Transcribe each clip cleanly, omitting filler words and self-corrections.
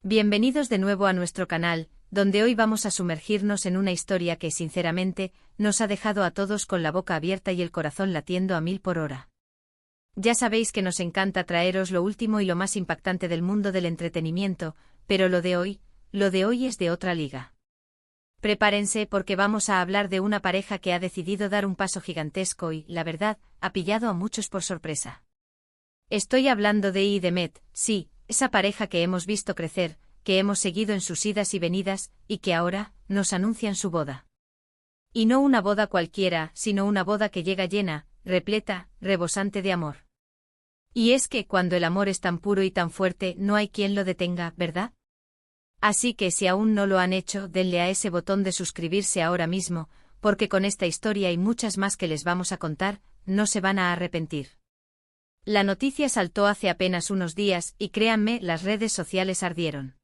Bienvenidos de nuevo a nuestro canal, donde hoy vamos a sumergirnos en una historia que, sinceramente, nos ha dejado a todos con la boca abierta y el corazón latiendo a 1000 por hora. Ya sabéis que nos encanta traeros lo último y lo más impactante del mundo del entretenimiento, pero lo de hoy es de otra liga. Prepárense porque vamos a hablar de una pareja que ha decidido dar un paso gigantesco y, la verdad, ha pillado a muchos por sorpresa. Estoy hablando de y Demet, sí, esa pareja que hemos visto crecer, que hemos seguido en sus idas y venidas, y que ahora nos anuncian su boda. Y no una boda cualquiera, sino una boda que llega llena, repleta, rebosante de amor. Y es que cuando el amor es tan puro y tan fuerte, no hay quien lo detenga, ¿verdad? Así que si aún no lo han hecho, denle a ese botón de suscribirse ahora mismo, porque con esta historia y muchas más que les vamos a contar, no se van a arrepentir. La noticia saltó hace apenas unos días y créanme, las redes sociales ardieron.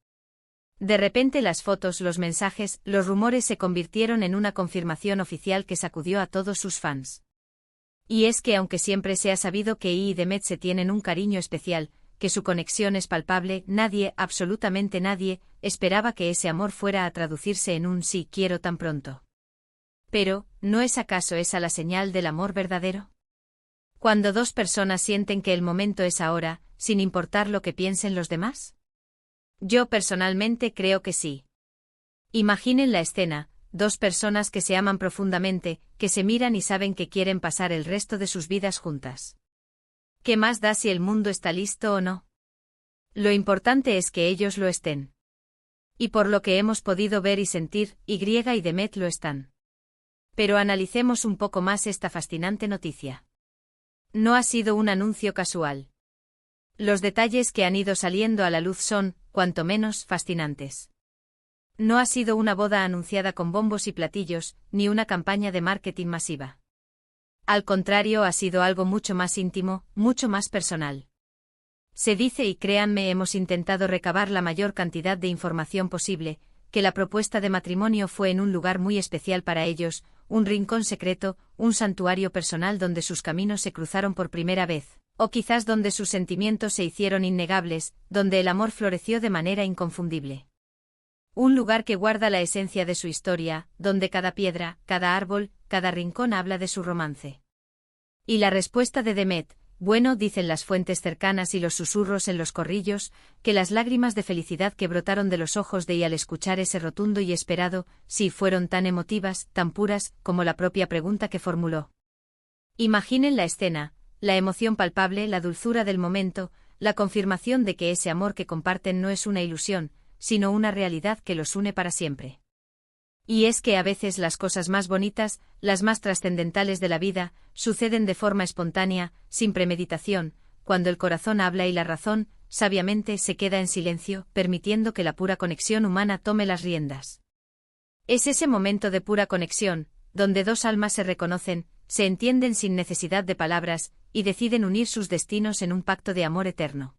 De repente las fotos, los mensajes, los rumores se convirtieron en una confirmación oficial que sacudió a todos sus fans. Y es que aunque siempre se ha sabido que y Demet se tienen un cariño especial, que su conexión es palpable, nadie, absolutamente nadie, esperaba que ese amor fuera a traducirse en un sí quiero tan pronto. Pero, ¿no es acaso esa la señal del amor verdadero? Cuando dos personas sienten que el momento es ahora, sin importar lo que piensen los demás. Yo personalmente creo que sí. Imaginen la escena, dos personas que se aman profundamente, que se miran y saben que quieren pasar el resto de sus vidas juntas. ¿Qué más da si el mundo está listo o no? Lo importante es que ellos lo estén. Y por lo que hemos podido ver y sentir, y Demet lo están. Pero analicemos un poco más esta fascinante noticia. No ha sido un anuncio casual. Los detalles que han ido saliendo a la luz son, cuanto menos, fascinantes. No ha sido una boda anunciada con bombos y platillos, ni una campaña de marketing masiva. Al contrario, ha sido algo mucho más íntimo, mucho más personal. Se dice y créanme, hemos intentado recabar la mayor cantidad de información posible, que la propuesta de matrimonio fue en un lugar muy especial para ellos, un rincón secreto, un santuario personal donde sus caminos se cruzaron por primera vez, o quizás donde sus sentimientos se hicieron innegables, donde el amor floreció de manera inconfundible. Un lugar que guarda la esencia de su historia, donde cada piedra, cada árbol, cada rincón habla de su romance. Y la respuesta de Demet, bueno, dicen las fuentes cercanas y los susurros en los corrillos, que las lágrimas de felicidad que brotaron de los ojos de y al escuchar ese rotundo y esperado, sí fueron tan emotivas, tan puras, como la propia pregunta que formuló. Imaginen la escena, la emoción palpable, la dulzura del momento, la confirmación de que ese amor que comparten no es una ilusión, sino una realidad que los une para siempre. Y es que a veces las cosas más bonitas, las más trascendentales de la vida, suceden de forma espontánea, sin premeditación, cuando el corazón habla y la razón, sabiamente, se queda en silencio, permitiendo que la pura conexión humana tome las riendas. Es ese momento de pura conexión, donde dos almas se reconocen, se entienden sin necesidad de palabras, y deciden unir sus destinos en un pacto de amor eterno.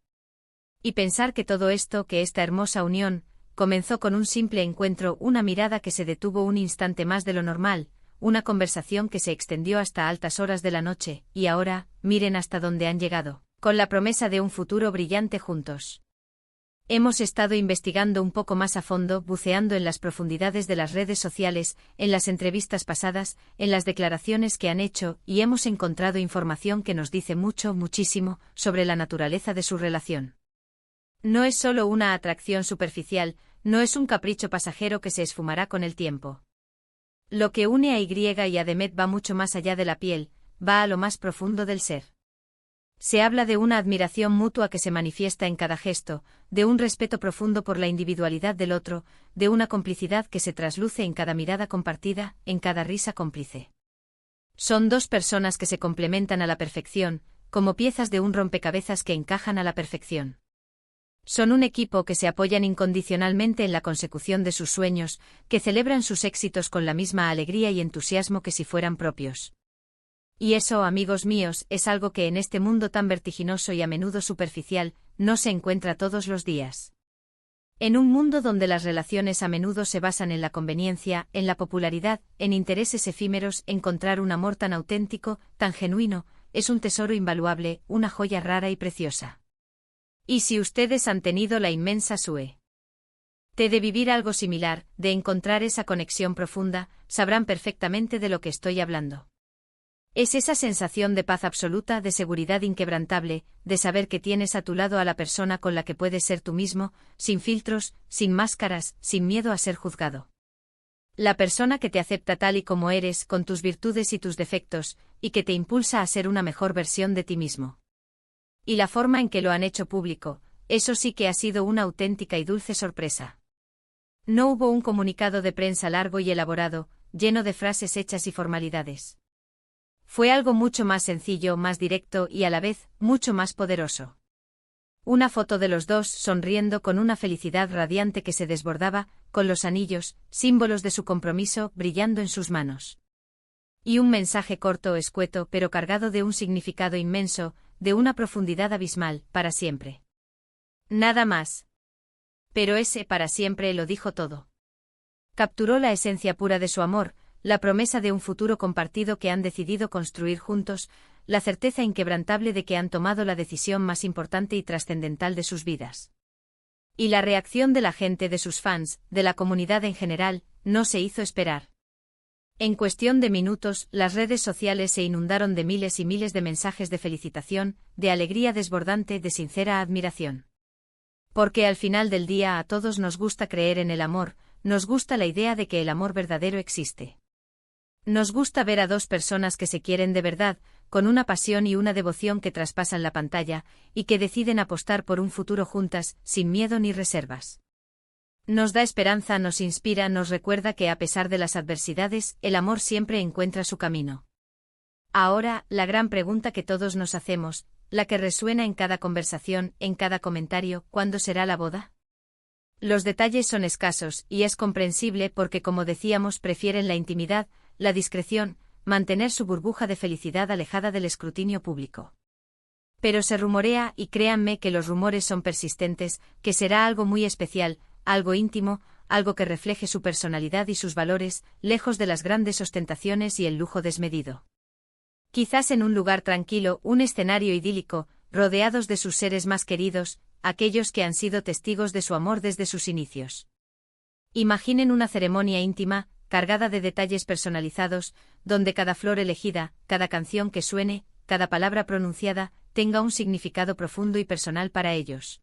Y pensar que todo esto, que esta hermosa unión, comenzó con un simple encuentro, una mirada que se detuvo un instante más de lo normal, una conversación que se extendió hasta altas horas de la noche, y ahora, miren hasta dónde han llegado, con la promesa de un futuro brillante juntos. Hemos estado investigando un poco más a fondo, buceando en las profundidades de las redes sociales, en las entrevistas pasadas, en las declaraciones que han hecho, y hemos encontrado información que nos dice mucho, muchísimo, sobre la naturaleza de su relación. No es solo una atracción superficial, no es un capricho pasajero que se esfumará con el tiempo. Lo que une a y a Demet va mucho más allá de la piel, va a lo más profundo del ser. Se habla de una admiración mutua que se manifiesta en cada gesto, de un respeto profundo por la individualidad del otro, de una complicidad que se trasluce en cada mirada compartida, en cada risa cómplice. Son dos personas que se complementan a la perfección, como piezas de un rompecabezas que encajan a la perfección. Son un equipo que se apoyan incondicionalmente en la consecución de sus sueños, que celebran sus éxitos con la misma alegría y entusiasmo que si fueran propios. Y eso, amigos míos, es algo que en este mundo tan vertiginoso y a menudo superficial, no se encuentra todos los días. En un mundo donde las relaciones a menudo se basan en la conveniencia, en la popularidad, en intereses efímeros, encontrar un amor tan auténtico, tan genuino, es un tesoro invaluable, una joya rara y preciosa. Y si ustedes han tenido la inmensa suerte De vivir algo similar, de encontrar esa conexión profunda, sabrán perfectamente de lo que estoy hablando. Es esa sensación de paz absoluta, de seguridad inquebrantable, de saber que tienes a tu lado a la persona con la que puedes ser tú mismo, sin filtros, sin máscaras, sin miedo a ser juzgado. La persona que te acepta tal y como eres, con tus virtudes y tus defectos, y que te impulsa a ser una mejor versión de ti mismo. Y la forma en que lo han hecho público, eso sí que ha sido una auténtica y dulce sorpresa. No hubo un comunicado de prensa largo y elaborado, lleno de frases hechas y formalidades. Fue algo mucho más sencillo, más directo y a la vez, mucho más poderoso. Una foto de los dos sonriendo con una felicidad radiante que se desbordaba, con los anillos, símbolos de su compromiso, brillando en sus manos. Y un mensaje corto, escueto, pero cargado de un significado inmenso, de una profundidad abismal, para siempre. Nada más. Pero ese para siempre lo dijo todo. Capturó la esencia pura de su amor, la promesa de un futuro compartido que han decidido construir juntos, la certeza inquebrantable de que han tomado la decisión más importante y trascendental de sus vidas. Y la reacción de la gente, de sus fans, de la comunidad en general, no se hizo esperar. En cuestión de minutos, las redes sociales se inundaron de miles y miles de mensajes de felicitación, de alegría desbordante, de sincera admiración. Porque al final del día a todos nos gusta creer en el amor, nos gusta la idea de que el amor verdadero existe. Nos gusta ver a dos personas que se quieren de verdad, con una pasión y una devoción que traspasan la pantalla, y que deciden apostar por un futuro juntas, sin miedo ni reservas. Nos da esperanza, nos inspira, nos recuerda que a pesar de las adversidades, el amor siempre encuentra su camino. Ahora, la gran pregunta que todos nos hacemos, la que resuena en cada conversación, en cada comentario, ¿cuándo será la boda? Los detalles son escasos, y es comprensible porque, como decíamos, prefieren la intimidad, la discreción, mantener su burbuja de felicidad alejada del escrutinio público. Pero se rumorea, y créanme que los rumores son persistentes, que será algo muy especial, algo íntimo, algo que refleje su personalidad y sus valores, lejos de las grandes ostentaciones y el lujo desmedido. Quizás en un lugar tranquilo, un escenario idílico, rodeados de sus seres más queridos, aquellos que han sido testigos de su amor desde sus inicios. Imaginen una ceremonia íntima, cargada de detalles personalizados, donde cada flor elegida, cada canción que suene, cada palabra pronunciada, tenga un significado profundo y personal para ellos.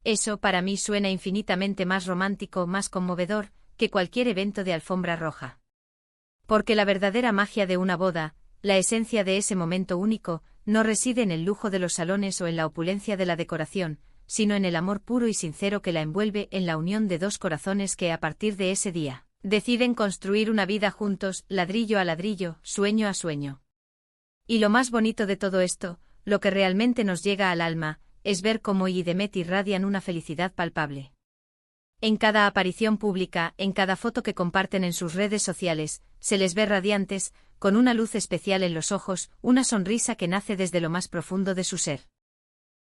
Eso para mí suena infinitamente más romántico, más conmovedor, que cualquier evento de alfombra roja. Porque la verdadera magia de una boda, la esencia de ese momento único, no reside en el lujo de los salones o en la opulencia de la decoración, sino en el amor puro y sincero que la envuelve, en la unión de dos corazones que a partir de ese día, deciden construir una vida juntos, ladrillo a ladrillo, sueño a sueño. Y lo más bonito de todo esto, lo que realmente nos llega al alma, es ver cómo Yi y Demet irradian una felicidad palpable. En cada aparición pública, en cada foto que comparten en sus redes sociales, se les ve radiantes, con una luz especial en los ojos, una sonrisa que nace desde lo más profundo de su ser.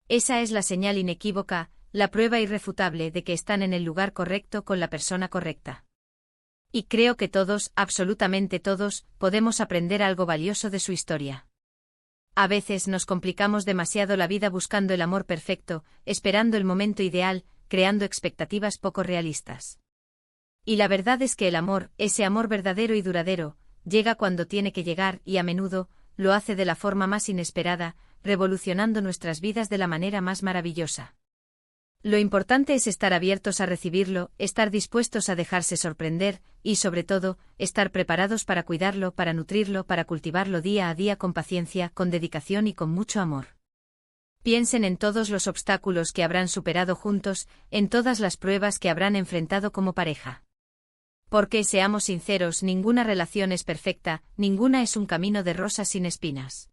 Esa es la señal inequívoca, la prueba irrefutable de que están en el lugar correcto con la persona correcta. Y creo que todos, absolutamente todos, podemos aprender algo valioso de su historia. A veces nos complicamos demasiado la vida buscando el amor perfecto, esperando el momento ideal, creando expectativas poco realistas. Y la verdad es que el amor, ese amor verdadero y duradero, llega cuando tiene que llegar y a menudo, lo hace de la forma más inesperada, revolucionando nuestras vidas de la manera más maravillosa. Lo importante es estar abiertos a recibirlo, estar dispuestos a dejarse sorprender, y sobre todo, estar preparados para cuidarlo, para nutrirlo, para cultivarlo día a día con paciencia, con dedicación y con mucho amor. Piensen en todos los obstáculos que habrán superado juntos, en todas las pruebas que habrán enfrentado como pareja. Porque, seamos sinceros, ninguna relación es perfecta, ninguna es un camino de rosas sin espinas.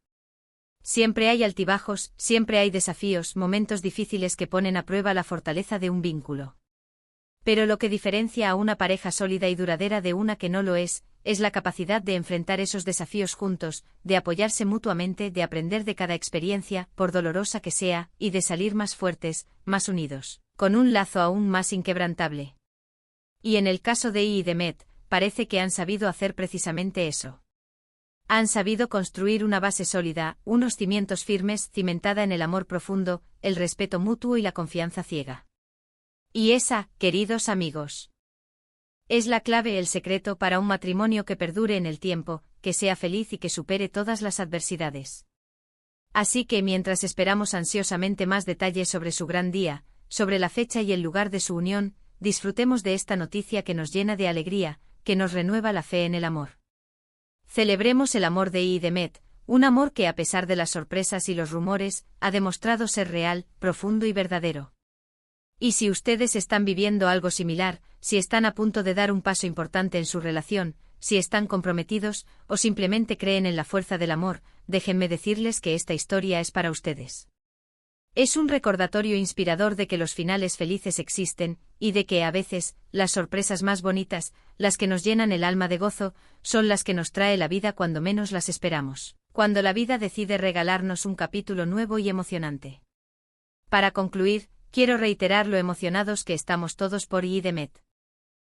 Siempre hay altibajos, siempre hay desafíos, momentos difíciles que ponen a prueba la fortaleza de un vínculo. Pero lo que diferencia a una pareja sólida y duradera de una que no lo es la capacidad de enfrentar esos desafíos juntos, de apoyarse mutuamente, de aprender de cada experiencia, por dolorosa que sea, y de salir más fuertes, más unidos, con un lazo aún más inquebrantable. Y en el caso de Yi y Demet, parece que han sabido hacer precisamente eso. Han sabido construir una base sólida, unos cimientos firmes, cimentada en el amor profundo, el respeto mutuo y la confianza ciega. Y esa, queridos amigos, es la clave, el secreto para un matrimonio que perdure en el tiempo, que sea feliz y que supere todas las adversidades. Así que mientras esperamos ansiosamente más detalles sobre su gran día, sobre la fecha y el lugar de su unión, disfrutemos de esta noticia que nos llena de alegría, que nos renueva la fe en el amor. Celebremos el amor de I y de Met, un amor que a pesar de las sorpresas y los rumores, ha demostrado ser real, profundo y verdadero. Y si ustedes están viviendo algo similar, si están a punto de dar un paso importante en su relación, si están comprometidos, o simplemente creen en la fuerza del amor, déjenme decirles que esta historia es para ustedes. Es un recordatorio inspirador de que los finales felices existen, y de que a veces, las sorpresas más bonitas, las que nos llenan el alma de gozo, son las que nos trae la vida cuando menos las esperamos, cuando la vida decide regalarnos un capítulo nuevo y emocionante. Para concluir, quiero reiterar lo emocionados que estamos todos por I y de Met.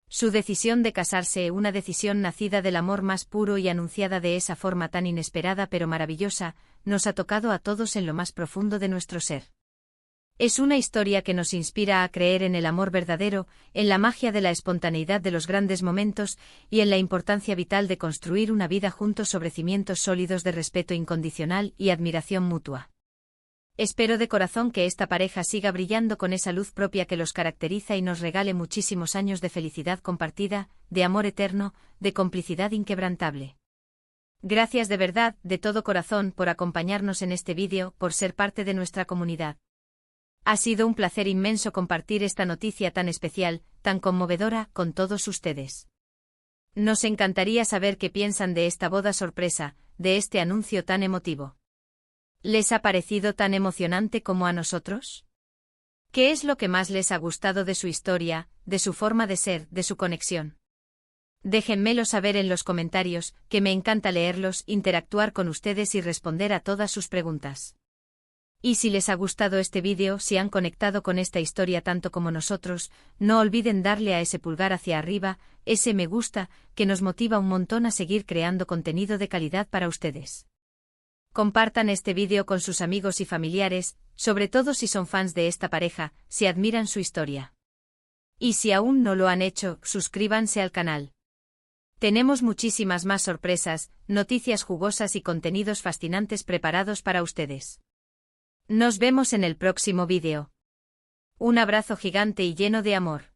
Su decisión de casarse, una decisión nacida del amor más puro y anunciada de esa forma tan inesperada pero maravillosa, nos ha tocado a todos en lo más profundo de nuestro ser. Es una historia que nos inspira a creer en el amor verdadero, en la magia de la espontaneidad de los grandes momentos y en la importancia vital de construir una vida juntos sobre cimientos sólidos de respeto incondicional y admiración mutua. Espero de corazón que esta pareja siga brillando con esa luz propia que los caracteriza y nos regale muchísimos años de felicidad compartida, de amor eterno, de complicidad inquebrantable. Gracias de verdad, de todo corazón, por acompañarnos en este vídeo, por ser parte de nuestra comunidad. Ha sido un placer inmenso compartir esta noticia tan especial, tan conmovedora, con todos ustedes. Nos encantaría saber qué piensan de esta boda sorpresa, de este anuncio tan emotivo. ¿Les ha parecido tan emocionante como a nosotros? ¿Qué es lo que más les ha gustado de su historia, de su forma de ser, de su conexión? Déjenmelo saber en los comentarios, que me encanta leerlos, interactuar con ustedes y responder a todas sus preguntas. Y si les ha gustado este vídeo, si han conectado con esta historia tanto como nosotros, no olviden darle a ese pulgar hacia arriba, ese me gusta, que nos motiva un montón a seguir creando contenido de calidad para ustedes. Compartan este vídeo con sus amigos y familiares, sobre todo si son fans de esta pareja, si admiran su historia. Y si aún no lo han hecho, suscríbanse al canal. Tenemos muchísimas más sorpresas, noticias jugosas y contenidos fascinantes preparados para ustedes. Nos vemos en el próximo vídeo. Un abrazo gigante y lleno de amor.